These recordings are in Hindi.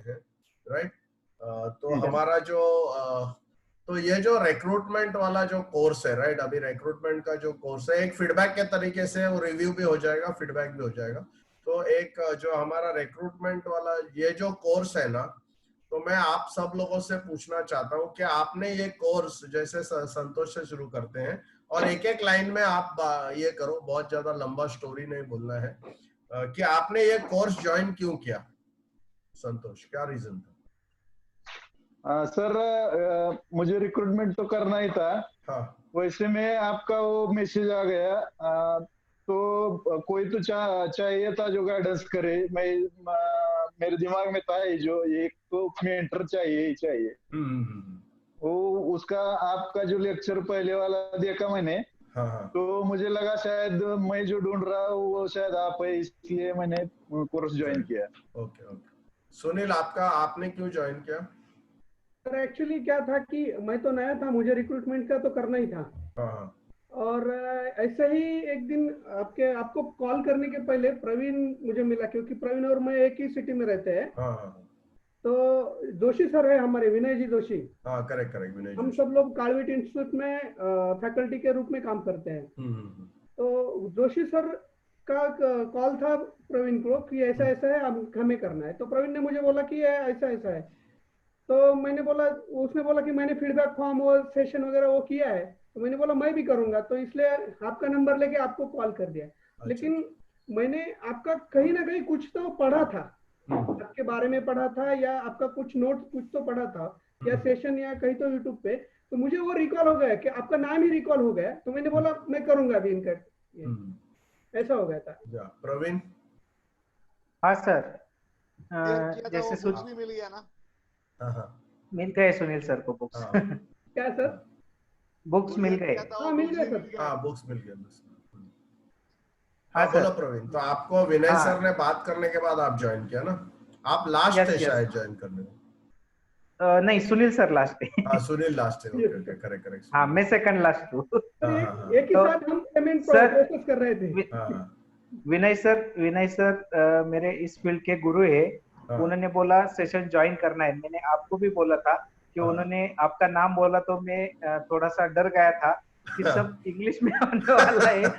हैं, राइट? तो हमारा जो तो ये जो रिक्रूटमेंट वाला जो कोर्स है, राइट, अभी रिक्रूटमेंट का जो कोर्स है एक फीडबैक के तरीके से वो रिव्यू भी हो जाएगा, फीडबैक भी हो जाएगा। तो एक जो हमारा रिक्रूटमेंट वाला ये जो कोर्स है ना, तो मैं आप सब लोगों से पूछना चाहता हूँ कि आपने ये कोर्स जैसे संतोष से शुरू करते हैं और एक एक लाइन में आप ये करो, बहुत ज्यादा लंबा स्टोरी नहीं बोलना है, कि आपने ये कोर्स ज्वाइन क्यों किया? संतोष, क्या रीजन था? सर मुझे रिक्रूटमेंट तो करना ही था। हाँ। वैसे में आपका वो मैसेज आ गया, तो कोई तो चाहिए था जो गाइडेंस करे। मेरे दिमाग में था जो एक तो मेंटर चाहिए ही चाहिए। वो उसका आपका जो लेक्चर पहले वाला देखा मैंने, हाँ। तो मुझे लगा शायद मैं जो ढूंढ रहा हूँ वो शायद आप है, इसलिए मैंने कोर्स ज्वाइन किया। ओके। सुनील, आपने क्यों ज्वाइन किया? सर एक्चुअली क्या था कि मैं तो नया था, मुझे रिक्रूटमेंट का तो करना ही था। हाँ। और ऐसे ही एक दिन आपको कॉल करने के पहले प्रवीण मुझे मिला, क्योंकि प्रवीण और मैं एक ही सिटी में रहते हैं। हाँ। तो जोशी सर है हमारे, विनय जी जोशी। हाँ, करेक्ट विनय हम जोशी। सब लोग कालवेट इंस्टीट्यूट में फैकल्टी के रूप में काम करते हैं। तो जोशी सर का कॉल था प्रवीण को कि ऐसा ऐसा है, हमें करना है। तो प्रवीण ने मुझे बोला कि ऐसा ऐसा है। तो मैंने बोला, उसने बोला कि मैंने फीडबैक फॉर्म और सेशन वगैरह वो किया है। तो मैंने बोला मैं भी करूंगा, तो इसलिए आपका नंबर लेके आपको कॉल कर दिया। लेकिन मैंने आपका कहीं ना कहीं कुछ तो पढ़ा था, आपके बारे में पढ़ा था, या आपका कुछ नोट कुछ तो पढ़ा था, या सेशन या कहीं तो यूट्यूब पे। तो मुझे वो रिकॉल हो गया कि आपका नाम ही रिकॉल हो गया। तो मैंने बोला मैं करूंगा अभी इनका, ऐसा हो गया था। प्रवीण? हाँ सर, जैसे भी मिल गया ना? मिल गए सुनील सर को बुक्स। क्या सर? बुक्स मिल गए? हाँ मिल गए सर। हाँ, बुक्स मिल गए। हाँ बोलो प्रवीण। तो आपको विनय सर ने बात करने के बाद आप ज्वाइन किया ना? आप लास्ट थे शायद ज्वाइन करने में? नहीं, सुनील सर लास्ट है। हाँ, सुनील लास्ट है। Okay, correct. हाँ, मैं सेकंड लास्ट हूँ। एक ही साथ हम पेमेंट प्रोसेस कर रहे थे। विनय सर मेरे इस फील्ड के गुरु है। उन्होंने बोला सेशन ज्वाइन करना है। मैंने आपको भी बोला था कि उन्होंने आपका नाम बोला तो मैं थोड़ा सा डर गया था कि सब इंग्लिश में होने वाला है।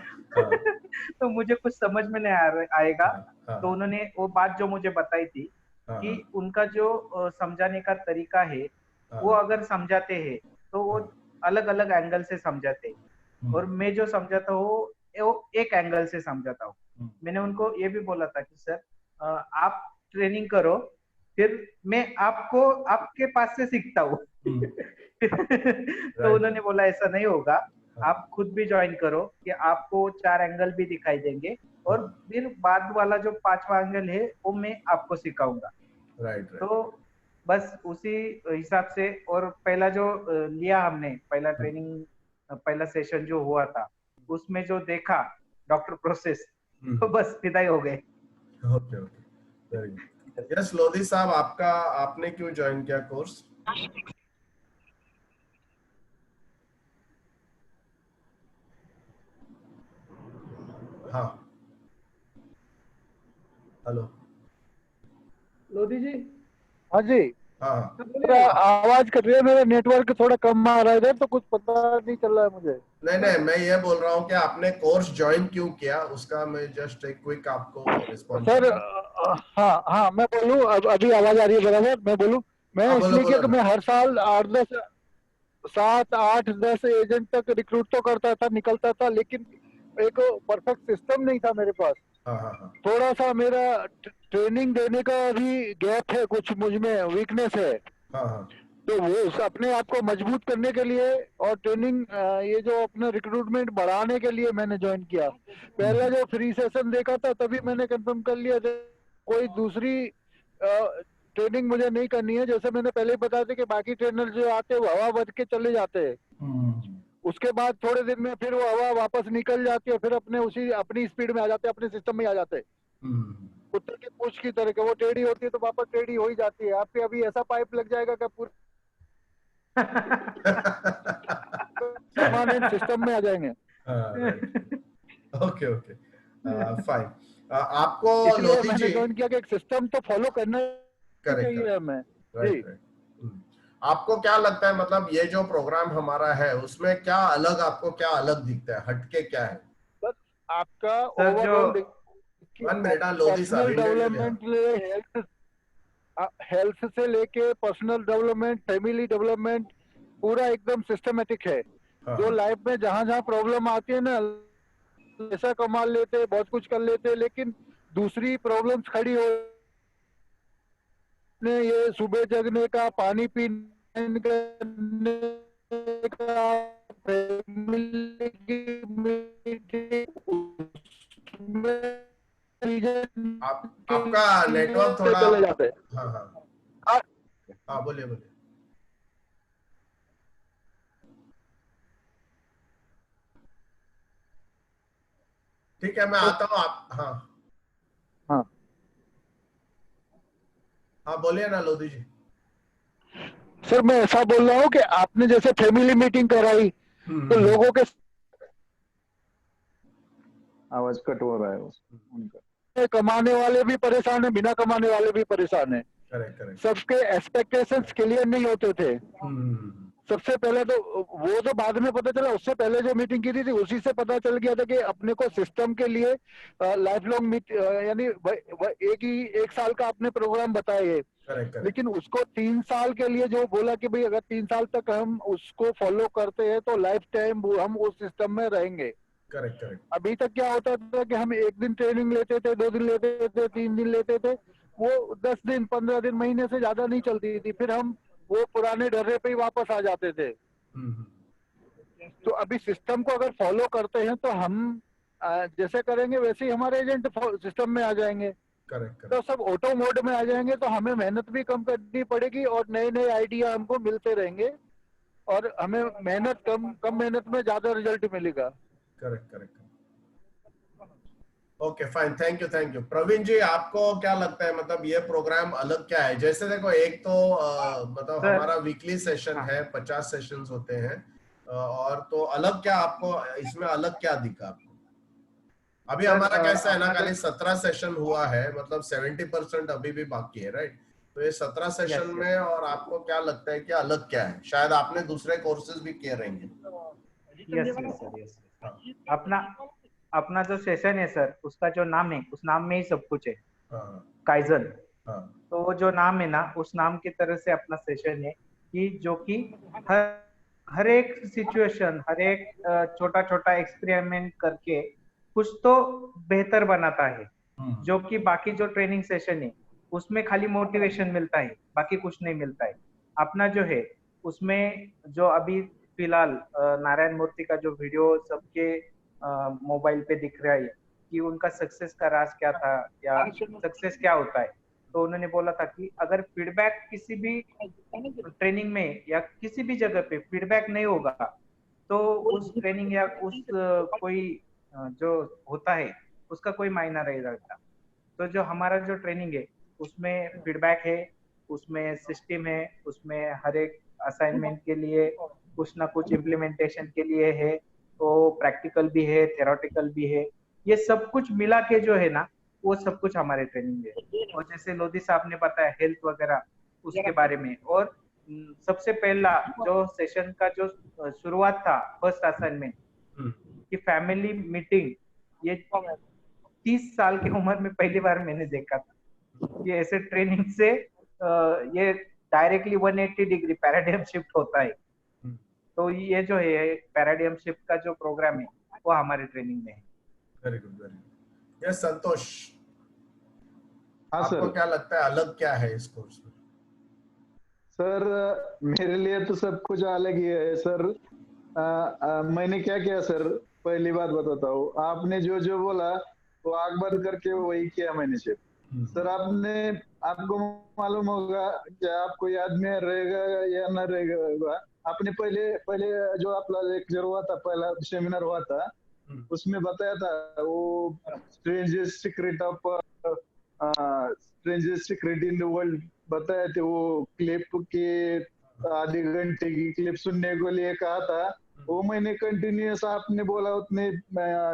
तो मुझे कुछ समझ में नहीं आएगा। तो उन्होंने वो बात जो मुझे बताई थी कि उनका जो समझाने का तरीका है, वो अगर समझाते हैं तो वो अलग अलग एंगल से समझाते हैं, और मैं जो समझाता हूँ वो एक एंगल से समझाता हूँ। मैंने उनको ये भी बोला था कि सर आप ट्रेनिंग करो, फिर मैं आपके पास से सीखता हूँ। तो उन्होंने बोला ऐसा नहीं होगा, आप खुद भी ज्वाइन करो कि आपको 4 एंगल भी दिखाई देंगे, और फिर बाद वाला जो 5वां एंगल है वो मैं आपको सिखाऊंगा। तो बस उसी हिसाब से, और पहला जो लिया हमने, पहला ट्रेनिंग, पहला सेशन जो हुआ था, उसमें जो देखा डॉक्टर प्रोसेस, तो बस फिदा ही हो गए। Okay, very good. Yes Lodhi साहब, आपने क्यों ज्वाइन किया कोर्स? हाँ, हेलो लोधी जी। हाँ जी। आवाज कट रही है, मेरा नेटवर्क थोड़ा कम आ रहा है इधर, तो कुछ पता नहीं चल रहा है मुझे। नहीं, मैं ये बोल रहा हूँ कि आपने कोर्स ज्वाइन क्यों किया, उसका मैं जस्ट एक क्विक आपको रिस्पॉन्स। सर हाँ मैं बोलूँ, अभी आवाज आ रही है बराबर? मैं बोलूँ, मैं इसलिए किया कि मैं हर साल 7-8-10 एजेंट तक रिक्रूट तो करता था, निकलता था, लेकिन एक परफेक्ट सिस्टम नहीं था मेरे पास। थोड़ा सा मेरा ट्रेनिंग देने का भी गैप है, कुछ मुझ में वीकनेस है। तो वो अपने आप को मजबूत करने के लिए और ट्रेनिंग, ये जो अपना रिक्रूटमेंट बढ़ाने के लिए मैंने ज्वाइन किया। पहला जो फ्री सेशन देखा था तभी मैंने कंफर्म कर लिया कोई दूसरी ट्रेनिंग मुझे नहीं करनी है। जैसे मैंने पहले ही बताया था कि बाकी ट्रेनर जो आते हैं वो हवा भर के चले जाते हैं, उसके बाद थोड़े दिन में फिर वो हवा वापस निकल जाती है, फिर अपनी स्पीड में आ जाते हैं, अपने सिस्टम में आ जाते हैं। कुत्ते की पूंछ की तरह के वो टेढ़ी होती है तो वापस टेढ़ी हो ही जाती है। आपके अभी ऐसा पाइप लग जाएगा कि पूरे परमानेंट सिस्टम में आ जाएंगे। Okay, fine. आपको इसलिए मैंने ज्वाइन किया कि एक सिस्टम तो फॉलो करना चाहिए हमें। राइट। आपको क्या लगता है, मतलब ये जो प्रोग्राम हमारा है उसमें क्या अलग, आपको क्या अलग दिखता है, हटके क्या है? बस आपका सर जो ओवरऑल लोधी साहब पर्सनल डेवलपमेंट, हेल्थ से लेके पर्सनल डेवलपमेंट, फैमिली डेवलपमेंट पूरा एकदम सिस्टमेटिक है। जो लाइफ में जहाँ जहाँ प्रॉब्लम आती है ना, पैसा कमा लेते, बहुत कुछ कर लेते, लेकिन दूसरी प्रॉब्लम्स खड़ी हो, ये सुबह जगने का, पानी पीने का, फैमिली की मीटिंग, आपका नेटवर्क थोड़ा चले जाते हैं। हाँ बोलिए बोलिए। ठीक है, मैं आता हूँ। आप हाँ बोलिए ना लोधी जी। सर मैं ऐसा बोल रहा हूँ कि आपने जैसे फैमिली मीटिंग कराई तो लोगों के आवाज कट हो रहा है उनका। कमाने वाले भी परेशान है, बिना कमाने वाले भी परेशान है। सबके एक्सपेक्टेशंस क्लियर नहीं होते थे। सबसे पहले तो वो तो बाद में पता चला, उससे पहले जो मीटिंग की थी उसी से पता चल गया था कि अपने को सिस्टम के लिए लाइफ लॉन्ग यानी एक साल का आपने प्रोग्राम बताया है, लेकिन उसको 3 साल के लिए जो बोला कि भाई अगर 3 साल तक हम उसको फॉलो करते हैं तो लाइफ टाइम हम उस सिस्टम में रहेंगे। करेक्ट। अभी तक क्या होता था कि हम 1 दिन ट्रेनिंग लेते थे, 2 दिन लेते थे, 3 दिन लेते थे, वो 10 दिन, 15 दिन, महीने से ज्यादा नहीं चलती थी, फिर हम वो पुराने ढर्रे पे ही वापस आ जाते थे। तो अभी सिस्टम को अगर फॉलो करते हैं तो हम जैसे करेंगे वैसे ही हमारे एजेंट सिस्टम में आ जाएंगे। तो सब ऑटो मोड में आ जाएंगे, तो हमें मेहनत भी कम करनी पड़ेगी और नए नए आइडिया हमको मिलते रहेंगे और हमें मेहनत कम मेहनत में ज्यादा रिजल्ट मिलेगा। Correct. Okay fine, thank you. Praveen ji, आपको क्या लगता है, मतलब ये प्रोग्राम अलग क्या है? जैसे देखो, एक तो मतलब हमारा वीकली सेशन है, 50 सेशंस होते हैं, और तो अलग क्या आपको इसमें अलग क्या दिखा आपको? अभी हमारा कैसा है ना, खाली 17 सेशन हुआ है, मतलब 70% अभी भी बाकी है, राइट? तो ये 17 सेशन में, और आपको क्या लगता है कि अलग क्या है? शायद आपने दूसरे कोर्सेज भी किए रहेंगे। यस। अपना जो सेशन है सर, उसका जो नाम है, उस नाम में ही सब कुछ है, काइजन। तो वो जो नाम है ना, उस नाम की तरह से अपना सेशन है कि जो कि हर एक सिचुएशन, हर एक छोटा छोटा एक्सपेरिमेंट करके कुछ तो बेहतर बनाता है, जो कि बाकी जो ट्रेनिंग सेशन है उसमें खाली मोटिवेशन मिलता है, बाकी कुछ नहीं मिलता है। अपना जो है उसमें जो अभी फिलहाल नारायण मूर्ति का जो वीडियो सबके मोबाइल पे दिख रहा है कि उनका सक्सेस का राज क्या था या सक्सेस क्या होता है, तो उन्होंने बोला था कि अगर फीडबैक किसी भी ट्रेनिंग में या किसी भी जगह पे फीडबैक नहीं होगा तो उस ट्रेनिंग या उस कोई जो होता है उसका कोई मायना नहीं रहता। तो जो हमारा जो ट्रेनिंग है उसमें फीडबैक है, उसमें सिस्टम है, उसमें हर एक असाइनमेंट के लिए कुछ ना कुछ इम्प्लीमेंटेशन के लिए है, तो प्रैक्टिकल भी है, थ्योरेटिकल भी है, ये सब कुछ मिला के जो है ना वो सब कुछ हमारे ट्रेनिंग है। और जैसे लोधी साहब ने बताया हेल्थ वगैरह उसके बारे में, और सबसे पहला जो सेशन का जो शुरुआत था, फर्स्ट असाइनमेंट कि फैमिली मीटिंग, ये 30 साल की उम्र में पहली बार मैंने देखा था। ये ऐसे ट्रेनिंग से ये डायरेक्टली 180 डिग्री पैराडाइम शिफ्ट होता है। तो ये जो है पैराडाइम शिफ्ट का जो प्रोग्राम है वो हमारे ट्रेनिंग में है। Very good. यस संतोष, आपको क्या लगता है अलग क्या है इस कोर्स में? सर मेरे लिए तो सब कुछ अलग ही है सर। मैंने क्या किया सर, पहली बात बताता हूँ, आपने जो जो बोला वो आग बंद करके वही किया मैंने सर। आपको मालूम होगा क्या, आपको याद में रहेगा या ना रहेगा, आपने पहले जो आपका लेक्चर हुआ था, पहला सेमिनार हुआ था, उसमें बताया था वो strangest secret in the world बताए थे। वो क्लिप के आधे घंटे की क्लिप सुनने को लिए कहा था, वो मैंने कंटिन्यूस आपने बोला उतने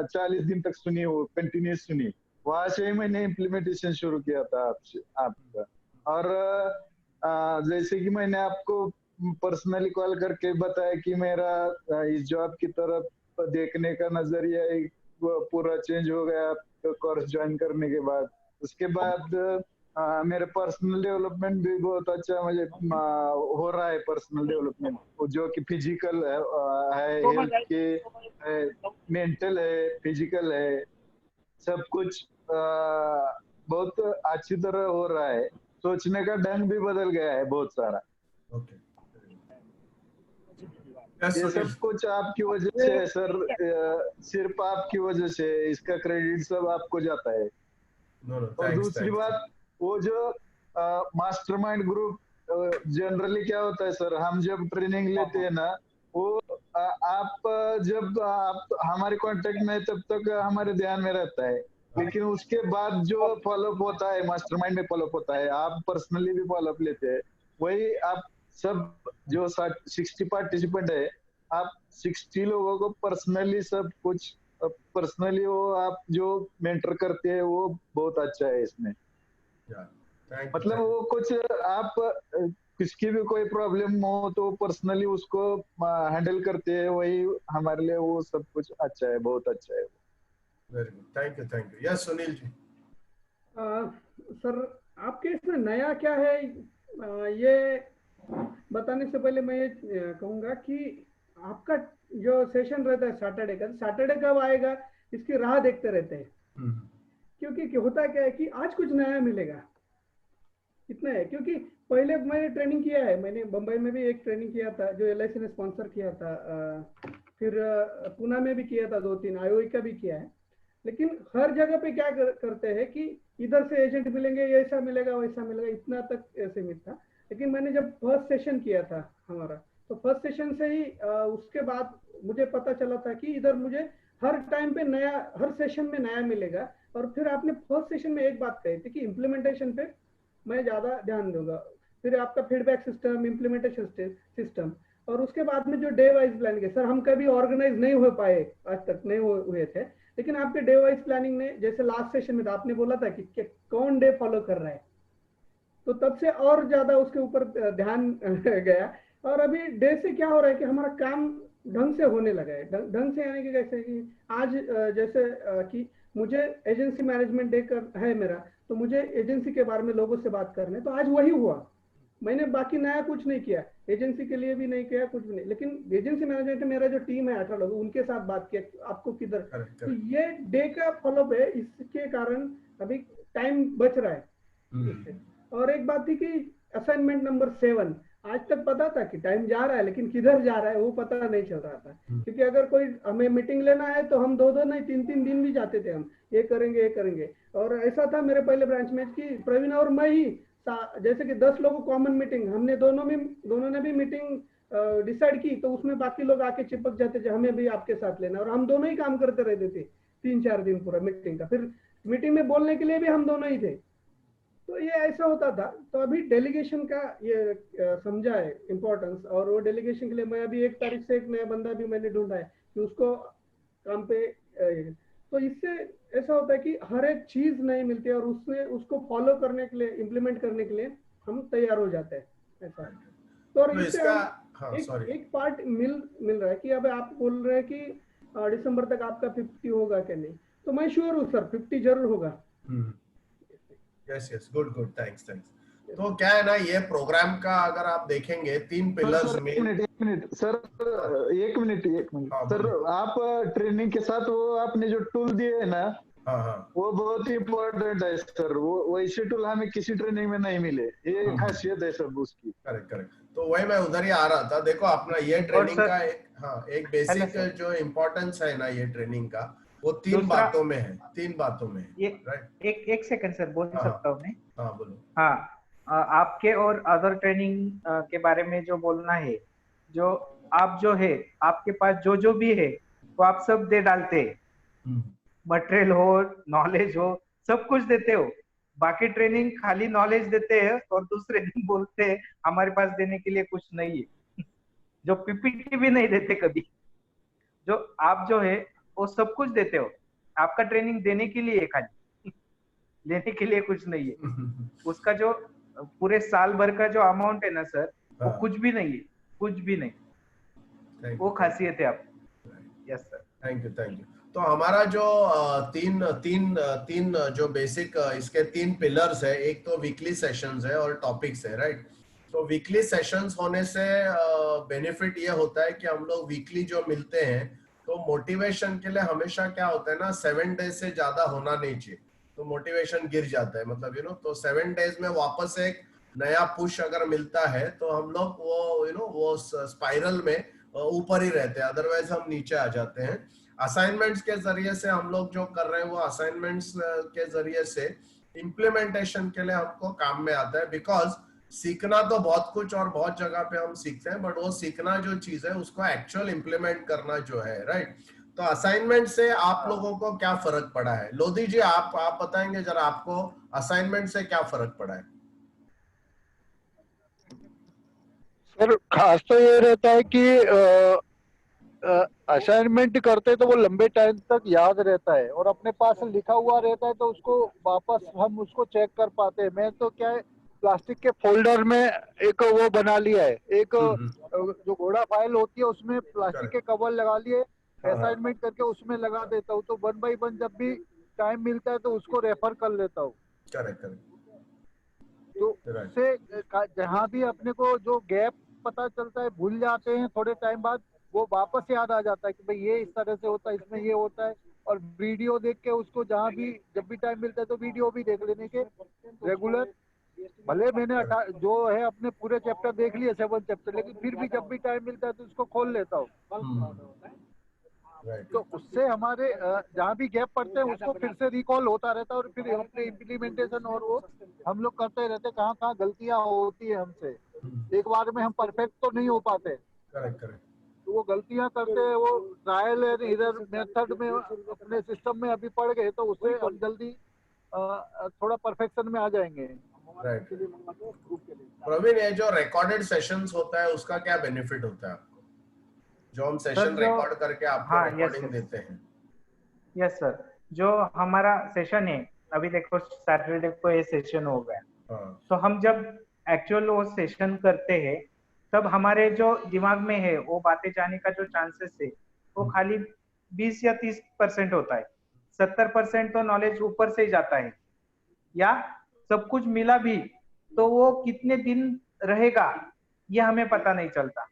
40 दिन तक सुनी, वो कंटिन्यूस सुनी। वहां से ही मैंने इम्प्लीमेंटेशन शुरू किया था आपका। और जैसे कि मैंने आपको पर्सनली कॉल करके बताया कि मेरा इस जॉब की तरफ देखने का नजरिया एक पूरा चेंज हो गया कोर्स ज्वाइन करने के बाद। उसके बाद मेरे पर्सनल डेवलपमेंट भी बहुत अच्छा मुझे हो रहा है। पर्सनल डेवलपमेंट जो कि फिजिकल है, हेल्थ के है, मेंटल है, फिजिकल है, सब कुछ बहुत अच्छी तरह हो रहा है। सोचने का ढंग भी बदल गया है बहुत सारा। ये सब कुछ आपकी वजह से है सर, सिर्फ आपकी वजह से। इसका क्रेडिट सब आपको जाता है। और दूसरी बात, वो जो मास्टरमाइंड ग्रुप जनरली क्या होता है सर, हम जब ट्रेनिंग लेते हैं ना, वो आप जब आप हमारे कांटेक्ट में तब तक हमारे ध्यान में रहता है, लेकिन उसके बाद जो फॉलोअप होता है मास्टरमाइंड में फॉलोअप होता है, आप पर्सनली भी फॉलोअप लेते हैं। वही आप सब जो 60 पार्टिसिपेंट है, आप 60 लोगों को पर्सनली सब कुछ पर्सनली वो आप जो मेंटर करते हैं वो बहुत अच्छा है इसमें। मतलब वो कुछ आप किसकी भी कोई प्रॉब्लम हो तो पर्सनली उसको हैंडल करते हैं, वही हमारे लिए वो सब कुछ अच्छा है, बहुत अच्छा है। Very good, thank you. Yes Sunil ji. Sir आपके इसमें नया क्या है, ये बताने से पहले मैं ये कहूँगा कि आपका जो सेशन रहता है सैटरडे का, सैटरडे कब आएगा इसकी राह देखते रहते हैं। क्योंकि होता क्या है कि आज कुछ नया मिलेगा, इतना है। क्योंकि पहले मैंने ट्रेनिंग किया है, मैंने बम्बई में भी एक ट्रेनिंग किया था जो LIC ने स्पॉन्सर किया था, फिर पुणे में भी किया था 2-3, IOI का भी किया है। लेकिन हर जगह पे क्या करते हैं कि इधर से एजेंट मिलेंगे, ऐसा मिलेगा वैसा मिलेगा, इतना तक सीमित था। लेकिन मैंने जब फर्स्ट सेशन किया था हमारा, तो फर्स्ट सेशन से ही उसके बाद मुझे पता चला था कि इधर मुझे हर टाइम पे नया, हर सेशन में नया मिलेगा। और फिर आपने फर्स्ट सेशन में एक बात कही थी कि इम्प्लीमेंटेशन पे मैं ज्यादा ध्यान दूंगा, फिर आपका फीडबैक सिस्टम, इम्प्लीमेंटेशन सिस्टम, और उसके बाद में जो डे वाइज प्लानिंग है। सर हम कभी ऑर्गेनाइज नहीं हो पाए, आज तक नहीं हुए थे, लेकिन आपके डे वाइज प्लानिंग ने, जैसे लास्ट सेशन में आपने बोला था कि कौन डे फॉलो कर रहा है, तो तब से और ज्यादा उसके ऊपर ध्यान गया। और अभी डे से क्या हो रहा है कि हमारा काम ढंग से होने लगा है। ढंग से यानी कि कैसे कि आज जैसे कि मुझे एजेंसी मैनेजमेंट डे है मेरा, तो मुझे एजेंसी के बारे में लोगों से बात करने, तो आज वही हुआ। मैंने बाकी नया कुछ नहीं किया, एजेंसी के लिए भी नहीं किया, कुछ भी नहीं। लेकिन एजेंसी मैनेजमेंट में मेरा जो टीम है 18 लोग, उनके साथ बात किया आपको किधर। तो ये डे का फॉलोअप है, इसके कारण अभी टाइम बच रहा है। और एक बात थी कि असाइनमेंट नंबर 7, आज तक पता था कि टाइम जा रहा है, लेकिन किधर जा रहा है वो पता नहीं चल रहा था। क्योंकि अगर कोई हमें मीटिंग लेना है तो हम 2-2 नहीं 3-3 दिन भी जाते थे, हम ये करेंगे। और ऐसा था मेरे पहले ब्रांच में कि प्रवीण और मैं ही, जैसे कि 10 लोगों कॉमन मीटिंग, हमने दोनों ने भी मीटिंग डिसाइड की, तो उसमें बाकी लोग आके चिपक जाते थे, हमें भी आपके साथ लेना, और हम दोनों ही काम करते रहते थे 3-4 दिन पूरा मीटिंग का। फिर मीटिंग में बोलने के लिए भी हम दोनों ही थे, तो ये ऐसा होता था। तो अभी डेलीगेशन का ये समझा है इम्पोर्टेंस, और वो डेलीगेशन के लिए मैं अभी 1 तारीख से एक नया बंदा भी मैंने ढूंढा है कि उसको काम पे, तो इससे ऐसा होता है कि हर एक चीज नहीं मिलती है, और उसको फॉलो करने के लिए, इम्प्लीमेंट करने के लिए हम तैयार हो जाते हैं, ऐसा। तो और इससे एक पार्ट मिल रहा है कि अब आप बोल रहे हैं कि दिसंबर तक आपका 50 होगा कि नहीं, तो मैं श्योर हूँ सर 50 जरूर होगा। Yes good, thanks. तो क्या है ना, ये प्रोग्राम का अगर आप देखेंगे 3 पिलर्स में। एक मिनट सर, एक मिनट सर, आप ट्रेनिंग के साथ वो आपने जो टूल दिए है ना, वो बहुत ही इम्पोर्टेंट है सर। वो वैसे टूल हमें किसी ट्रेनिंग में नहीं मिले, ये खासियत है सर उसकी। करेक्ट। तो वही मैं उधर ही आ रहा था। देखो अपना ये ट्रेनिंग का एक बेसिक जो इम्पोर्टेंस है ना ये ट्रेनिंग का, वो 3 बातों में है। 3 बातों में है, राइट? एक सेकंड सर, बोल सकता हूँ मैं? बोलो। आपके और अदर ट्रेनिंग के बारे में जो बोलना है, जो आप जो है आपके पास जो भी है वो आप सब दे डालते हैं, मटेरियल हो, नॉलेज हो, सब कुछ देते हो। बाकी ट्रेनिंग खाली नॉलेज देते हैं और दूसरे दिन बोलते हैं हमारे पास देने के लिए कुछ नहीं है। जो PPT भी नहीं देते कभी। जो आप जो है वो सब कुछ देते हो, आपका ट्रेनिंग देने के लिए खाली, लेने के लिए कुछ नहीं है। उसका जो पूरे साल भर का जो अमाउंट है ना सर, वो हाँ। कुछ भी नहीं है, कुछ भी नहीं। वो खासियत है आप। Yes sir. Thank you. तो हमारा जो तीन तीन तीन जो बेसिक इसके तीन पिलर्स है, एक तो वीकली सेशंस है और टॉपिक्स है, राइट। तो वीकली सेशंस होने से बेनिफिट ये होता है कि हम लोग वीकली जो मिलते हैं, तो मोटिवेशन के लिए हमेशा क्या होता है ना, 7 डेज से ज्यादा होना नहीं चाहिए, तो मोटिवेशन गिर जाता है, मतलब तो 7 डेज में वापस एक नया पुश अगर मिलता है तो हम लोग वो वो स्पाइरल में ऊपर ही रहते हैं, अदरवाइज हम नीचे आ जाते हैं। असाइनमेंट्स के जरिए से हम लोग जो कर रहे हैं, वो असाइनमेंट्स के जरिए से इम्प्लीमेंटेशन के लिए हमको काम में आता है। बिकॉज सीखना तो बहुत कुछ और बहुत जगह पे हम सीखते हैं, बट वो सीखना जो चीज है उसको एक्चुअल इम्प्लीमेंट करना जो है, राइट। तो असाइनमेंट से आप लोगों को क्या फर्क पड़ा है? लोधी जी, आप बताएंगे जरा, आपको असाइनमेंट से क्या फर्क पड़ा है? सर खास तो ये रहता है कि असाइनमेंट करते तो वो लंबे टाइम तक याद रहता है, और अपने पास लिखा हुआ रहता है तो उसको वापस हम उसको चेक कर पाते हैं। मैं तो क्या है, प्लास्टिक के फोल्डर में एक वो बना लिया है, एक जो घोड़ा फाइल होती है उसमें प्लास्टिक के कवर लगा लिए, असाइनमेंट करके उसमें लगा देता हूँ, तो 1 बाय 1 जब भी टाइम मिलता है तो उसको रेफर कर लेता हूँ। करेक्ट। तो उससे जहाँ भी अपने को जो गैप पता चलता है, भूल जाते हैं थोड़े टाइम बाद, वो वापस याद आ जाता है कि भाई ये इस तरह से होता है, इसमें ये होता है। और वीडियो देख के उसको जहाँ भी जब भी टाइम मिलता है तो वीडियो भी देख लेने के रेगुलर। भले मैंने जो है अपने पूरे चैप्टर देख लिए 7 चैप्टर, लेकिन फिर भी जब भी टाइम मिलता है तो उसको खोल लेता हूँ। तो उससे हमारे जहाँ भी गैप पड़ते हैं उसको फिर से रिकॉल होता रहता है, और फिर अपने इम्प्लीमेंटेशन और वो हम लोग करते रहते हैं। कहाँ कहाँ गलतियाँ होती है हमसे, एक बार में हम परफेक्ट तो नहीं हो पाते। करेक्ट। तो वो गलतियाँ करते हैं, वो ट्रायल एंड एरर मेथड में अपने सिस्टम में अभी पड़ गए, तो उससे हम जल्दी थोड़ा परफेक्शन में आ जाएंगे। राइट। प्रवीण, ये जो रिकॉर्डेड सेशंस होता है उसका क्या बेनिफिट होता है आपको, जो हम सेशन रिकॉर्ड करके आपको रिकॉर्डिंग देते हैं? यस सर, जो हमारा सेशन है, अभी देखो सैटरडे को ये सेशन हो गया, तो हम जब एक्चुअल वो सेशन करते हैं तब हमारे जो दिमाग में है वो बातें जाने का जो चांसेस है वो खाली 20 या 30% होता है। 70% तो नॉलेज ऊपर से ही जाता है, या सब कुछ मिला भी तो वो कितने दिन रहेगा ये हमें पता नहीं चलता।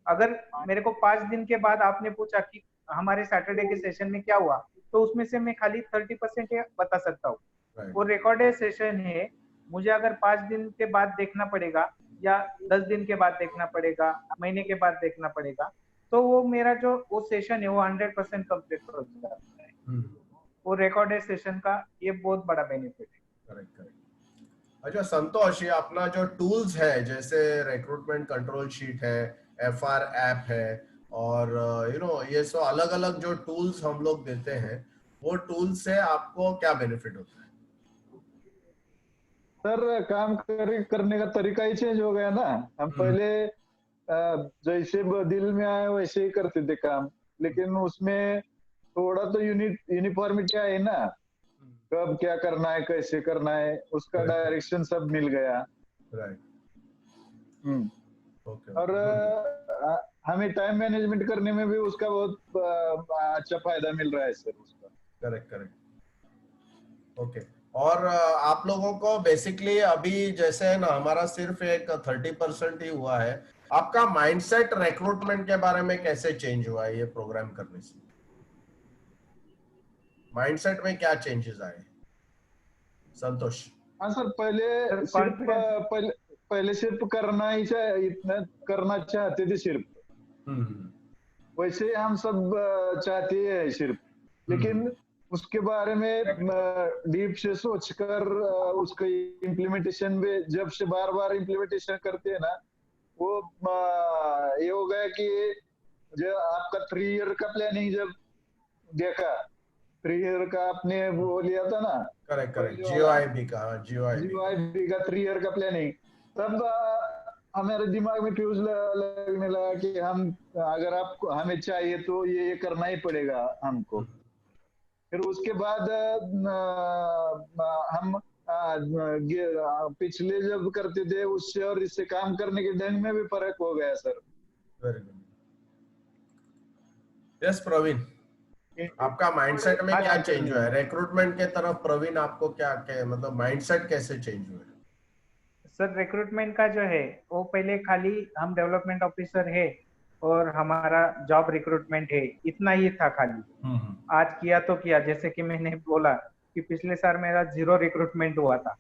अगर मेरे को 5 दिन के बाद आपने पूछा कि हमारे सैटरडे के सेशन में क्या हुआ, तो उसमें से मैं खाली 30% बता सकता हूँ। वो रिकॉर्डेड सेशन है, मुझे अगर 5 दिन के बाद देखना पड़ेगा या 10 दिन के बाद देखना पड़ेगा, महीने के बाद देखना पड़ेगा, तो वो मेरा जो वो सेशन है वो 100% कंप्लीट हो जाता है। वो रिकॉर्डेड सेशन का ये बहुत बड़ा बेनिफिट है। करेक्ट। अच्छा संतोष, ये अपना जो टूल्स है, जैसे रिक्रूटमेंट कंट्रोल शीट है, FR ऐप है, और ये सब अलग अलग जो टूल्स हम लोग देते हैं, वो टूल्स से आपको क्या बेनिफिट होता है? सर काम करने का तरीका ही चेंज हो गया ना। हम पहले जैसे दिल में आए वैसे ही करते थे काम, लेकिन उसमें थोड़ा तो यूनिफॉर्मिटी है ना, कब क्या करना है, कैसे करना है, उसका डायरेक्शन सब मिल गया। राइट। और हमें टाइम मैनेजमेंट करने में भी उसका बहुत अच्छा फायदा मिल रहा है सर उसका। करेक्ट। ओके। और आप लोगों को बेसिकली अभी जैसे है ना, हमारा सिर्फ एक 30% ही हुआ है, आपका माइंडसेट रिक्रूटमेंट के बारे में कैसे चेंज हुआ है ये प्रोग्राम करने से? माइंडसेट में क्या चेंजेस आए संतोष? हाँ सर, पहले सिर्फ करना ही इतना करना चाहते थे सिर्फ, वैसे हम सब चाहते हैं सिर्फ, लेकिन उसके बारे में डीप से सोचकर उसका इम्प्लीमेंटेशन में जब से बार बार इम्प्लीमेंटेशन करते हैं ना, वो ये हो गया कि जो आपका 3 ईयर का प्लानिंग जब देखा, 3 ईयर का आपने वो लिया था ना। करेक्ट। GOIB का 3 ईयर का प्लानिंग, तब हमारे दिमाग में फ्यूज लगने लगा कि हम अगर आपको हमें चाहिए तो ये करना ही पड़ेगा हमको। फिर उसके बाद हम पिछले जब करते थे उससे और इससे काम करने के ढंग में भी फर्क हो गया sir. Very good. Yes Praveen, आपका माइंडसेट में क्या चेंज हुआ है रिक्रूटमेंट के तरफ? प्रवीण, आपको क्या मतलब माइंडसेट कैसे चेंज हुआ है? सर रिक्रूटमेंट का जो है वो पहले खाली हम डेवलपमेंट ऑफिसर है और हमारा जॉब रिक्रूटमेंट है, इतना ही था खाली। आज किया तो किया, जैसे कि मैंने बोला कि पिछले साल मेरा 0 रिक्रूटमेंट हुआ था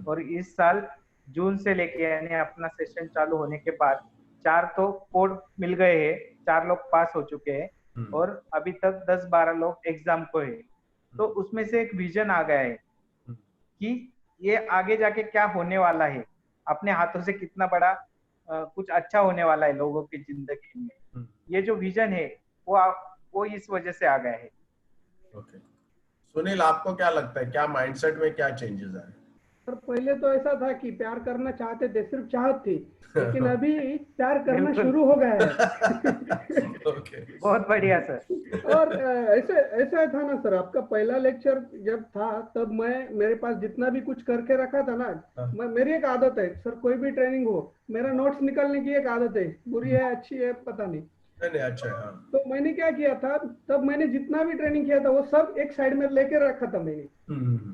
और इस साल जून से लेके यानी अपना सेशन चालू होने के बाद 4 तो कोड मिल गए हैं, 4 लोग पास हो चुके हैं और अभी तक 10-12 लोग एग्जाम को है। तो उसमें से एक विजन आ गया है कि ये आगे जाके क्या होने वाला है, अपने हाथों से कितना बड़ा कुछ अच्छा होने वाला है लोगों की जिंदगी में। ये जो विजन है वो इस वजह से आ गया है। ओके। सुनील, आपको क्या लगता है, क्या माइंडसेट में क्या चेंजेस आए? सर पहले तो ऐसा था कि प्यार करना चाहते थे, सिर्फ चाहत थी, लेकिन अभी प्यार करना शुरू हो गया है। ओके, बहुत बढ़िया सर। और ऐसा था ना सर, आपका पहला लेक्चर जब था तब मेरे पास जितना भी कुछ करके रखा था ना, मेरी एक आदत है सर, कोई भी ट्रेनिंग हो मेरा नोट्स निकालने की एक आदत है, बुरी है अच्छी है पता नहीं। नहीं अच्छा है। हाँ। तो मैंने क्या किया था, तब मैंने जितना भी ट्रेनिंग किया था वो सब एक साइड में लेके रखा था मैंने।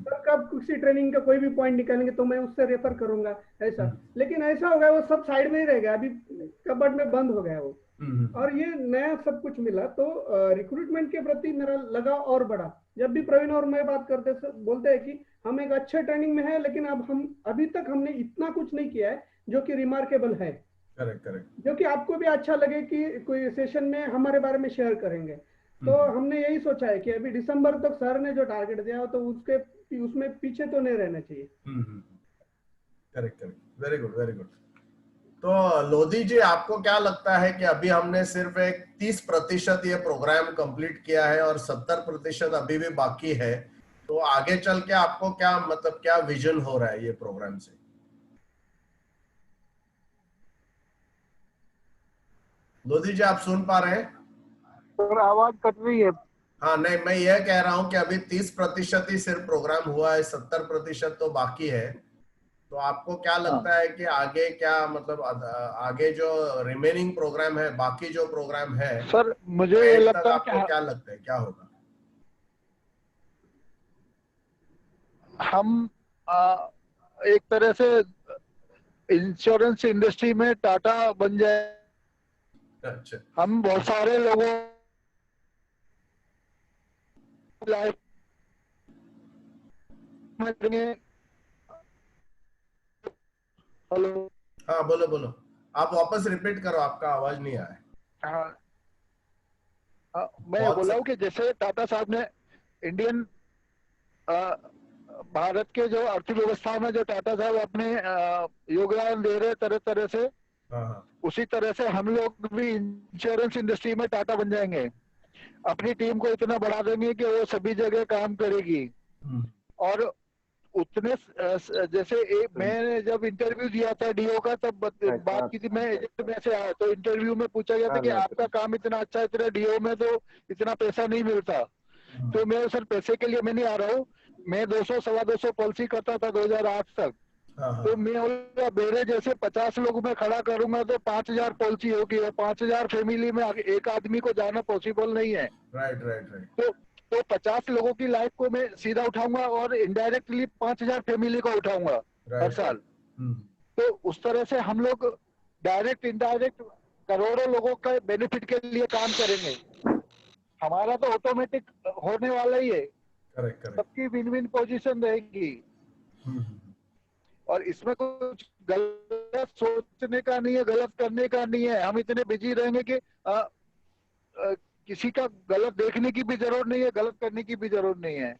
सर कब किसी ट्रेनिंग का कोई भी पॉइंट निकालेंगे तो मैं उससे रेफर करूंगा ऐसा। लेकिन ऐसा हो गया वो सब साइड में ही रह गया, अभी कबर्ड में बंद हो गया वो। और ये नया सब कुछ मिला तो रिक्रूटमेंट के प्रति मेरा लगाव और बढ़ा। जब भी प्रवीण और मैं बात करते बोलते हैं कि हम एक अच्छे ट्रेनिंग में है, लेकिन अब हम अभी तक हमने इतना कुछ नहीं किया है जो कि रिमार्केबल है। करेक्ट। जो कि आपको भी अच्छा लगे कि कोई सेशन में हमारे बारे में शेयर करेंगे। तो हमने यही सोचा है कि अभी दिसंबर तक सर ने जो टारगेट दिया हो तो उसमें पीछे तो नहीं रहना चाहिए। करेक्ट। Very good. तो लोधी जी, आपको क्या लगता है कि अभी हमने सिर्फ एक 30% ये प्रोग्राम कंप्लीट किया है और 70% अभी भी बाकी है, तो आगे चल के आपको क्या मतलब क्या विजन हो रहा है ये प्रोग्राम से? लोधी जी, आप सुन पा रहे हैं? सर आवाज कट रही है। हाँ नहीं, मैं यह कह रहा हूं कि अभी 30% ही सिर्फ प्रोग्राम हुआ है, 70% तो बाकी है। तो आपको क्या लगता है कि आगे क्या मतलब आगे जो रिमेनिंग प्रोग्राम है, बाकी जो प्रोग्राम है सर मुझे ये लगता है आपको क्या लगता है क्या होगा? हम एक तरह से इंश्योरेंस इंडस्ट्री में टाटा बन जाए। अच्छा। हम बहुत सारे लोगों लाइफ में। हेलो। हाँ बोलो, आप वापस रिपीट करो, आपका आवाज नहीं आया। हाँ, मैं बोला हूँ कि जैसे टाटा साहब ने इंडियन भारत के जो अर्थव्यवस्था में जो टाटा साहब अपने योगदान दे रहे तरह तरह से, उसी तरह से हम लोग भी इंश्योरेंस इंडस्ट्री में टाटा बन जाएंगे। अपनी टीम को इतना बढ़ा देंगे कि वो सभी जगह काम करेगी। और उतने जैसे मैंने जब इंटरव्यू दिया था डीओ का तब बात की थी, मैं एजेंट में से आया तो इंटरव्यू में पूछा गया था कि आपका काम इतना अच्छा है, इतना डीओ में तो इतना पैसा नहीं मिलता। तो मैं सर पैसे के लिए मैं नहीं आ रहा हूँ, मैं 200-225 पॉलिसी करता था 2008 तक। तो मैं मेरे जैसे 50 लोग में खड़ा करूंगा तो 5000 पॉलिसी होगी, 5000 फैमिली में एक आदमी को जाना पॉसिबल नहीं है। राइट। तो 50 लोगों की लाइफ को मैं सीधा उठाऊंगा और इनडायरेक्टली 5000 फैमिली को उठाऊंगा हर साल। तो उस तरह से हम लोग डायरेक्ट इनडायरेक्ट करोड़ों लोगों के बेनिफिट के लिए काम करेंगे। हमारा तो ऑटोमेटिक होने वाला ही है। सबकी विन विन पोजीशन रहेगी और इसमें कुछ गलत सोचने का नहीं है, गलत करने का नहीं है। हम इतने बिजी रहेंगे कि किसी का गलत देखने की भी जरूरत नहीं है, गलत करने की भी जरूरत नहीं है।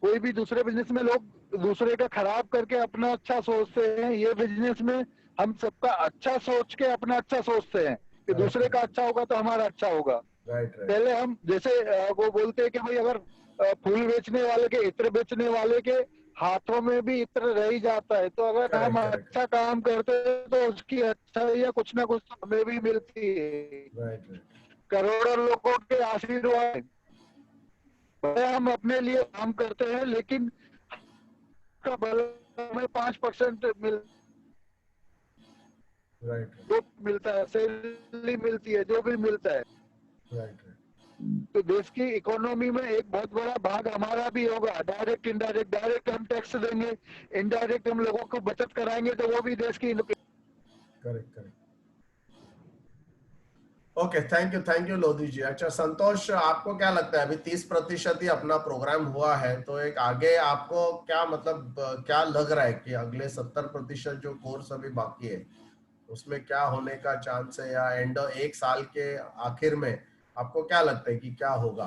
कोई भी दूसरे बिजनेस में लोग दूसरे का खराब करके अपना अच्छा सोचते हैं, ये बिजनेस में हम सबका अच्छा सोच के अपना अच्छा सोचते हैं कि दूसरे का अच्छा होगा तो हमारा अच्छा होगा। पहले हम जैसे वो बोलते हैं कि भाई अगर फूल बेचने वाले के, इत्र बेचने वाले के हाथों में भी इत्र रह ही जाता है, तो अगर हम अच्छा काम करते हैं तो उसकी अच्छाई या कुछ ना कुछ हमें भी मिलती है। करोड़ों लोगों के आशीर्वाद हम अपने लिए काम करते हैं, लेकिन उसका भला हमें 5% राइट जो मिलता है, सैलरी मिलती है, जो भी मिलता है। राइट। तो देश की इकोनॉमी में एक बहुत बड़ा भाग हमारा भी होगा, डायरेक्ट इनडायरेक्ट। डायरेक्ट हम टैक्स देंगे, इनडायरेक्ट हम लोगों को बचत कराएंगे, तो वो भी देश की। Correct. Okay, thank you Lodhi ji. अच्छा संतोष, आपको क्या लगता है अभी 30% ही अपना प्रोग्राम हुआ है, तो एक आगे आपको क्या मतलब क्या लग रहा है कि अगले 70% जो कोर्स अभी बाकी है उसमें क्या होने का चांस है, या एंड एक साल के आखिर में आपको क्या लगता है कि क्या होगा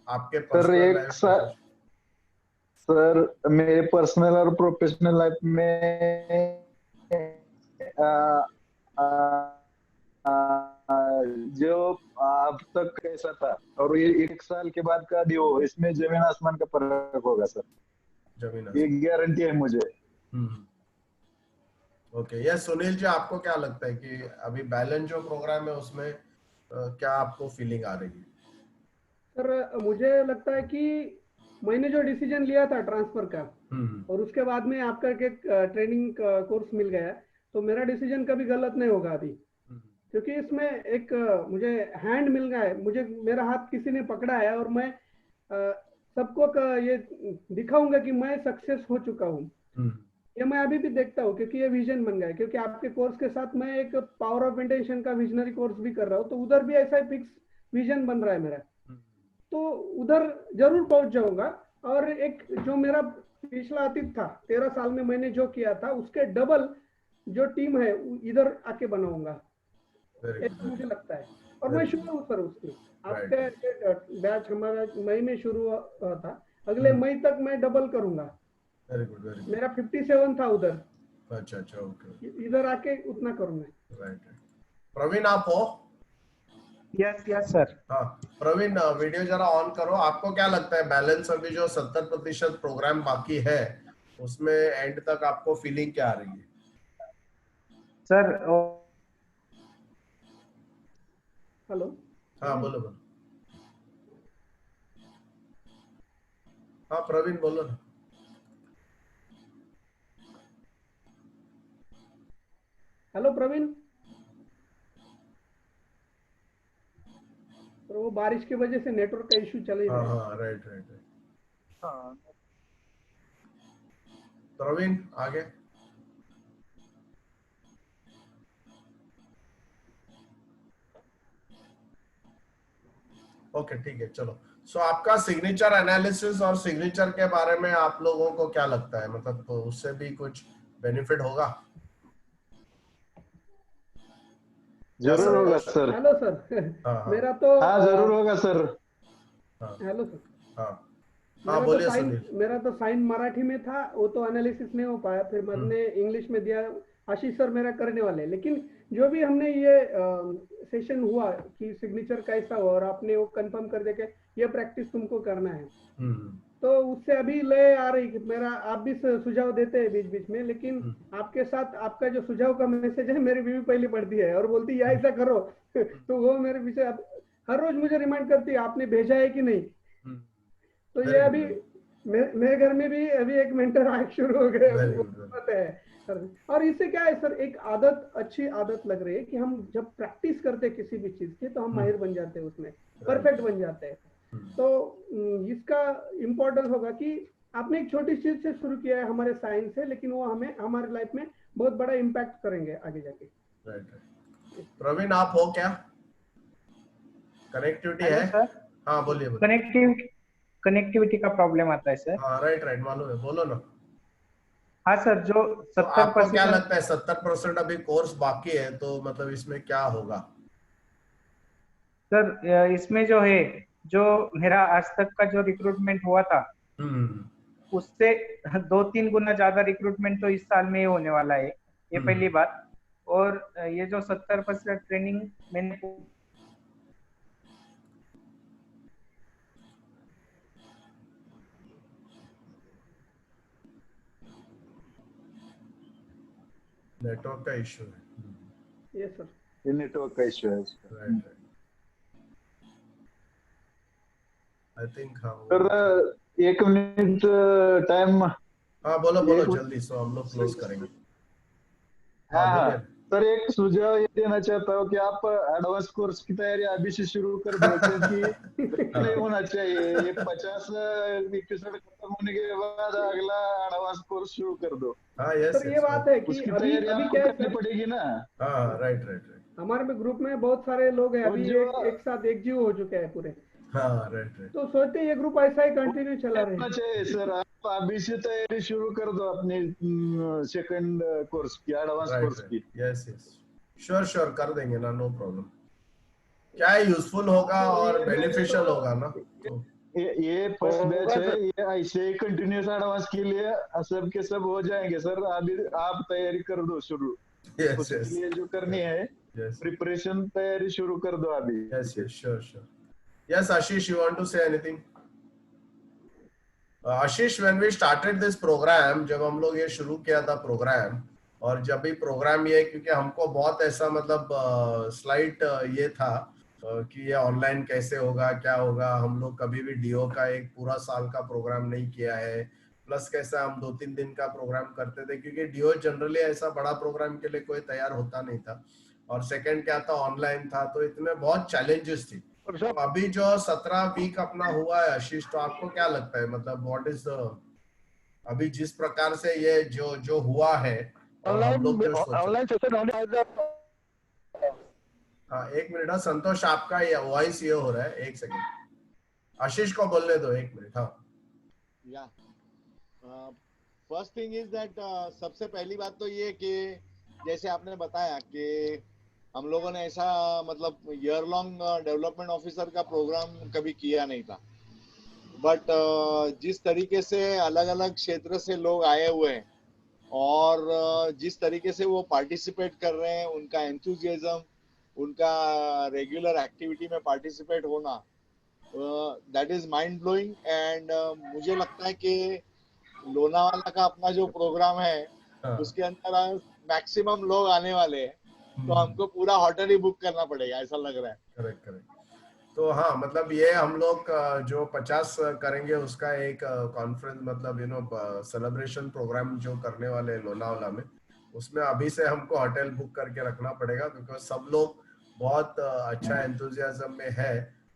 आपके पर्सनल लाइफ? सर मेरे पर्सनल और प्रोफेशनल लाइफ में जो अब तक कैसा था और ये एक साल के बाद का जो इसमें जमीन आसमान का फर्क होगा सर, ये गारंटी है मुझे। ओके, ये सुनील जी आपको क्या लगता है कि अभी बैलेंस जो प्रोग्राम है उसमें क्या आपको फीलिंग आ रही है? सर मुझे लगता है कि मैंने जो डिसीजन लिया था ट्रांसफर का और उसके बाद में आपका एक ट्रेनिंग कोर्स मिल गया, तो मेरा डिसीजन कभी गलत नहीं होगा अभी, क्योंकि इसमें एक मुझे हैंड मिल गया है, मुझे मेरा हाथ किसी ने पकड़ा है और मैं सबको ये दिखाऊंगा कि मैं सक्सेस हो चुका हूँ। ये मैं अभी भी देखता हूँ क्योंकि ये विजन बन गया है, क्योंकि आपके कोर्स के साथ मैं एक पावर ऑफ इंटेंशन का विजनरी कोर्स भी कर रहा हूँ, तो उधर भी ऐसा ही फिक्स विजन बन रहा है मेरा, तो उधर जरूर पहुंच जाऊंगा। और एक जो मेरा पिछला अतीत था 13 साल में मैंने जो किया था उसके डबल जो टीम है इधर आके बनाऊंगा, ऐसा मुझे लगता है। और मैं शुरू हूँ सर उसकी, आपके बैच हमारा मई में शुरू हुआ था, अगले मई तक मैं डबल करूंगा। Very good. मेरा 57 था उधर, अच्छा ओके, इधर आके उतना करूंगा। राइट। प्रवीण आप हो? Yes sir. हाँ प्रवीण, वीडियो जरा ऑन करो। आपको क्या लगता है बैलेंस अभी जो 70% प्रोग्राम बाकी है उसमें एंड तक आपको फीलिंग क्या आ रही है? सर हेलो, हाँ बोलो। हाँ प्रवीण बोलो ना। हेलो प्रवीण, तो वो बारिश की वजह से नेटवर्क का इश्यू चल ही रहा है। हाँ राइट। प्रवीण आगे। ओके ठीक है, चलो। सो आपका सिग्नेचर एनालिसिस और सिग्नेचर के बारे में आप लोगों को क्या लगता है, मतलब तो उससे भी कुछ बेनिफिट होगा? जरूर होगा सर। हेलो सर, मेरा तो हाँ जरूर होगा सर। हेलो सर, हाँ बोलिए सुनील। मेरा तो साइन मराठी में था, वो तो एनालिसिस नहीं हो पाया, फिर मैंने इंग्लिश में दिया। आशीष सर मेरा करने वाले, लेकिन जो भी हमने ये सेशन हुआ कि सिग्नेचर कैसा हुआ और आपने वो कंफर्म कर दिया कि ये प्रैक्टिस तुमको करना है, तो उससे अभी ले आ रही कि मेरा आप भी सुझाव देते हैं बीच बीच में, लेकिन आपके साथ आपका जो सुझाव का मैसेज है मेरी बीवी पहले पढ़ती है और बोलती है ऐसा करो तो वो मेरे पीछे हर रोज मुझे रिमाइंड करती है आपने भेजा है कि नहीं। तो ये अभी मेरे घर में भी अभी एक मेंटर आए शुरू हो गए है। और इससे क्या है सर, एक आदत, अच्छी आदत लग रही है कि हम जब प्रैक्टिस करते हैं किसी भी चीज की तो हम माहिर बन जाते हैं, उसमें परफेक्ट बन जाते हैं। तो इसका इम्पोर्टेंस होगा कि आपने एक छोटी चीज से शुरू किया है हमारे साइंस से, लेकिन वो हमें हमारे लाइफ में बहुत बड़ा इम्पैक्ट करेंगे आगे जाके। प्रवीण आप हो क्या? कनेक्टिविटी है सर? हाँ बोलिए। कनेक्टिविटी का प्रॉब्लम आता है सर। हाँ राइट मालूम है, बोलो ना। हाँ सर, जो 70% तो आपको क्या लगता है 70% अभी कोर्स बाकी है, तो मतलब इसमें क्या होगा? सर इसमें जो है, जो मेरा आज तक का जो रिक्रूटमेंट हुआ था उससे 2-3 गुना ज्यादा रिक्रूटमेंट तो इस साल में ही होने वाला है, ये पहली बात। और ये जो 70% ट्रेनिंग मैंने नेटवर्क का इश्यू है। यस सर, ये नेटवर्क का इश्यू है। राइट आई थिंक हाँ सर 1 मिनट टाइम। हाँ बोलो बोलो जल्दी, सो हम लोग क्लोज करेंगे। हाँ सर, एक सुझाव ये देना चाहता हूँ कि आप एडवांस कोर्स की तैयारी अभी से शुरू कर दो, क्योंकि नहीं होना चाहिए। ये 50 एपिसोड खत्म होने के बाद अगला एडवांस कोर्स शुरू कर दो। हाँ यस सर ये बात है कि उसकी अभी तैयारी अभी आपको क्या है करनी सर, पड़ेगी ना। हाँ राइट राइट राइट। हमारे में ग्रुप में बहुत सारे लोग हैं और अभी, जो एक साथ एकजुट हो चुके हैं पूरे, हाँ राइट राइट। तो सोचते हैं ये ग्रुप ऐसा ही कंटिन्यू चला रहे। होना चाहिए सर, आप अभी से तैयारी शुरू कर दो अपनी सेकंड कोर्स की, एडवांस कोर्स की। यस यस श्योर श्योर कर देंगे ना, नो प्रॉब्लम। क्या है यूजफुल होगा तो और ये बेनिफिशियल होगा ना। तो ये फर्स्ट बैच होगा है, सर। ये ऐसे ही कंटिन्यूस एडवांस के लिए सब के सब हो जाएंगे सर। अभी आप तैयारी कर दो शुरू, यस उसके यस लिए जो करनी है यस प्रिपरेशन तैयारी शुरू कर दो अभी यस से। Yes sure sure. Yes Ashish, you want to say anything? Ashish, when we started this program, जब हम लोग ये शुरू किया था प्रोग्राम, और जब भी प्रोग्राम ये, क्योंकि हमको बहुत ऐसा मतलब स्लाइट ये था कि ये ऑनलाइन कैसे होगा क्या होगा, हम लोग कभी भी डीओ का एक पूरा साल का प्रोग्राम नहीं किया है, प्लस कैसा हम 2-3 दिन का प्रोग्राम करते थे, क्योंकि डीओ जनरली ऐसा बड़ा प्रोग्राम के लिए कोई तैयार होता नहीं था, और सेकंड क्या था ऑनलाइन था, तो इतने बहुत चैलेंजेस थी। तो अभी जो 17 वीक अपना हुआ है आशीष, तो आपको क्या लगता है, मतलब व्हाट इज अभी जिस प्रकार से ये जो जो हुआ है, और हम लोग जो ऑनलाइन सेशन होने हाँ एक मिनट, हाँ संतोष आपका ये वॉइस ये हो रहा है, एक सेकंड आशीष को बोलने दो, एक मिनट। हाँ या फर्स्ट थिंग इज दैट, सबसे पहली बात तो ये कि जैसे आपने बताया कि हम लोगों ने ऐसा मतलब ईयर लॉन्ग डेवलपमेंट ऑफिसर का प्रोग्राम कभी किया नहीं था, बट जिस तरीके से अलग अलग क्षेत्र से लोग आए हुए हैं और जिस तरीके से वो पार्टिसिपेट कर रहे हैं, उनका एंथुजियाज्म, उनका रेगुलर एक्टिविटी में पार्टिसिपेट होना, that is mind blowing. And मुझे लगता है कि लोनावाला का अपना जो प्रोग्राम है उसके अंदर मैक्सिमम लोग आने वाले हैं, तो हमको पूरा होटल ही बुक करना पड़ेगा, ऐसा लग रहा है। Correct correct. तो हाँ मतलब ये हम लोग जो 50 करेंगे उसका एक कॉन्फ्रेंस, मतलब यू नो सेलिब्रेशन प्रोग्राम जो करने वाले हैं लोनावाला में, उसमें अभी से हमको होटल बुक करके रखना पड़ेगा, बिकॉज सब लोग बहुत अच्छा एंथुजियाज्म में है।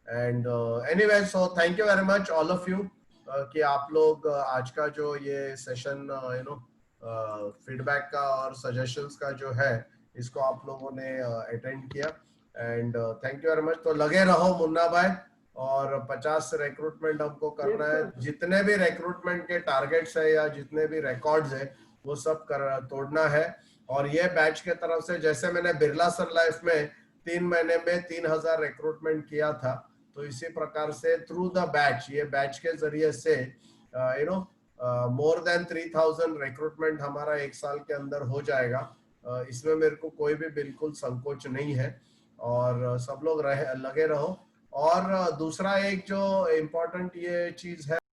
And anyway, so thank you very much all of you कि आप लोग आज का जो ये सेशन यू नो फीडबैक का और सजेशंस का जो है, इसको आप लोगों ने अटेंड किया, and thank you very much. तो लगे रहो मुन्ना भाई, और 50 रिक्रूटमेंट हमको करना है, जितने भी रिक्रूटमेंट के टारगेट्स है या जितने भी रिकॉर्ड्स है वो सब तोड़ना है। और ये बैच के तरफ से, जैसे मैंने बिरला सर लाइफ में 3 महीने में 3000 रिक्रूटमेंट किया था, तो इसी प्रकार से थ्रू द बैच, ये बैच के जरिए से you know more than 3000 recruitment हमारा एक साल के अंदर हो जाएगा। इसमें मेरे को कोई भी बिल्कुल संकोच नहीं है, और सब लोग लगे रहो। और दूसरा एक जो इम्पोर्टेंट ये चीज है